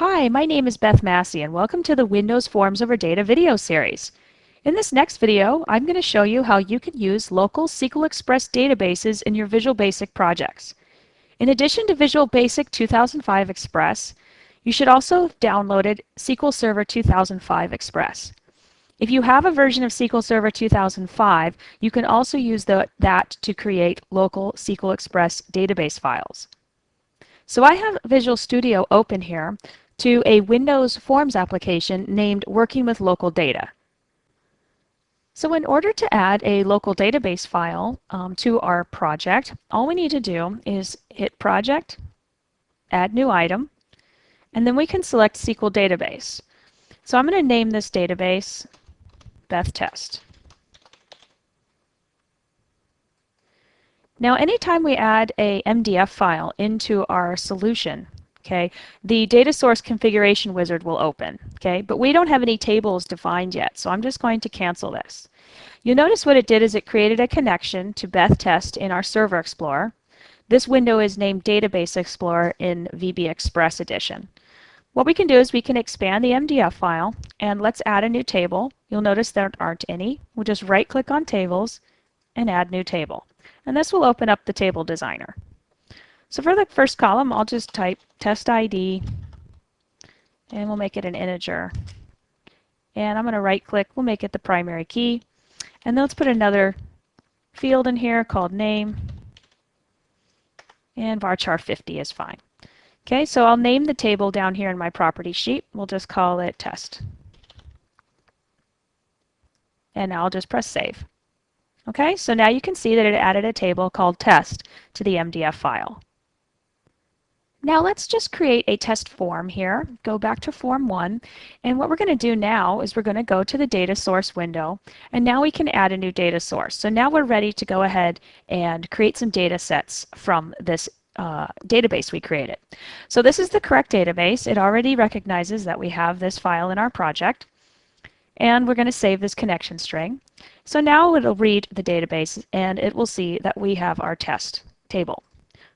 Hi, my name is Beth Massi and welcome to the Windows Forms over Data video series. In this next video, I'm going to show you how you can use local SQL Express databases in your Visual Basic projects. In addition to Visual Basic 2005 Express, you should also have downloaded SQL Server 2005 Express. If you have a version of SQL Server 2005, you can also use that to create local SQL Express database files. So I have Visual Studio open here to a Windows Forms application named Working with Local Data. So in order to add a local database file to our project, all we need to do is hit Project, Add New Item, and then we can select SQL Database. So I'm going to name this database Beth Test. Now anytime we add a MDF file into our solution, okay, the data source configuration wizard will open, okay, but we don't have any tables defined yet, so I'm just going to cancel this. You'll notice what it did is it created a connection to Beth Test in our Server Explorer. This window is named Database Explorer in VB Express Edition. What we can do is we can expand the MDF file and let's add a new table. You'll notice there aren't any. We'll just right click on Tables and Add New Table. And this will open up the table designer. So for the first column, I'll just type test ID and we'll make it an integer. And I'm going to right click, we'll make it the primary key. And then let's put another field in here called name. And varchar 50 is fine. Okay, so I'll name the table down here in my property sheet. We'll just call it test. And now I'll just press save. Okay, so now you can see that it added a table called test to the MDF file. Now let's just create a test form here. Go back to form 1, and what we're going to do now is we're going to go to the data source window, and now we can add a new data source. So now we're ready to go ahead and create some data sets from this database we created. So this is the correct database. It already recognizes that we have this file in our project, and we're going to save this connection string. So now it'll read the database and it will see that we have our test table.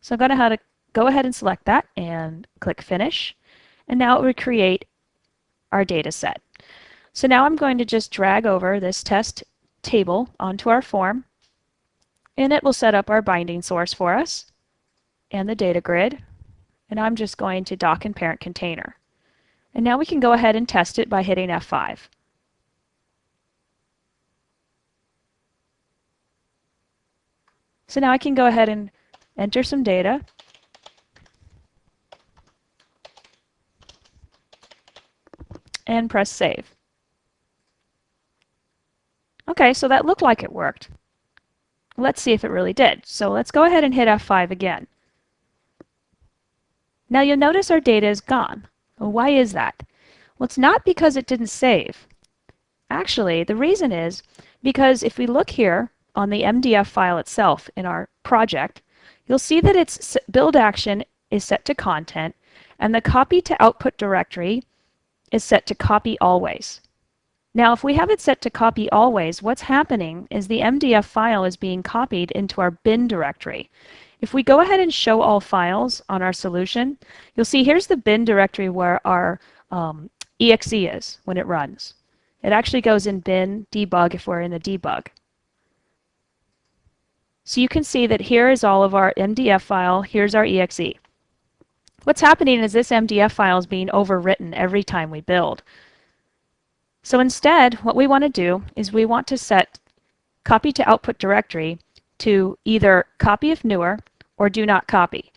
So I'm going to go ahead and select that and click Finish. And now it will create our data set. So now I'm going to just drag over this test table onto our form, and it will set up our binding source for us and the data grid. And I'm just going to dock and parent container. And now we can go ahead and test it by hitting F5. So now I can go ahead and enter some data. And press save. Okay, so that looked like it worked. Let's see if it really did. So let's go ahead and hit F5 again. Now you'll notice our data is gone. Well, why is that? Well, it's not because it didn't save. Actually, the reason is because if we look here on the MDF file itself in our project, you'll see that its build action is set to content and the copy to output directory is set to copy always. Now if we have it set to copy always, what's happening is the MDF file is being copied into our bin directory. If we go ahead and show all files on our solution, you'll see here's the bin directory where our exe is when it runs. It actually goes in bin debug if we're in the debug. So you can see that here is all of our MDF file, here's our exe. What's happening is this MDF file is being overwritten every time we build. So instead, what we want to do is we want to set copy to output directory to either copy if newer or do not copy.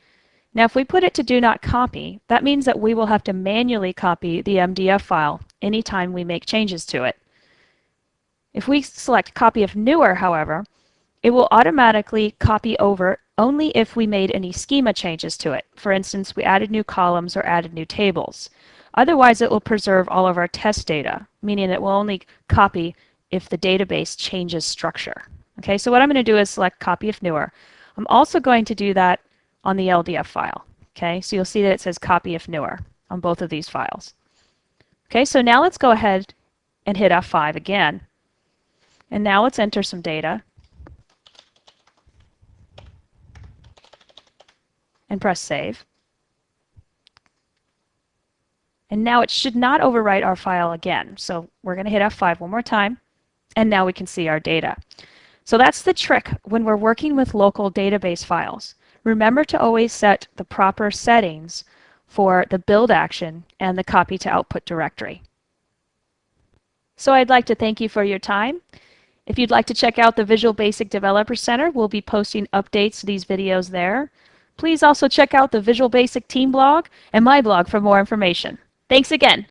Now if we put it to do not copy, that means that we will have to manually copy the MDF file anytime we make changes to it. If we select copy if newer, however, it will automatically copy over only if we made any schema changes to it. For instance, we added new columns or added new tables. Otherwise, it will preserve all of our test data, meaning it will only copy if the database changes structure. Okay, so what I'm going to do is select copy if newer. I'm also going to do that on the LDF file. Okay, so you'll see that it says copy if newer on both of these files. Okay, so now let's go ahead and hit F5 again. And now let's enter some data. And press save. And now it should not overwrite our file again. So we're going to hit F5 one more time, and now we can see our data. So that's the trick when we're working with local database files. Remember to always set the proper settings for the build action and the copy to output directory. So I'd like to thank you for your time. If you'd like to check out the Visual Basic Developer Center, we'll be posting updates to these videos there. Please also check out the Visual Basic team blog and my blog for more information. Thanks again.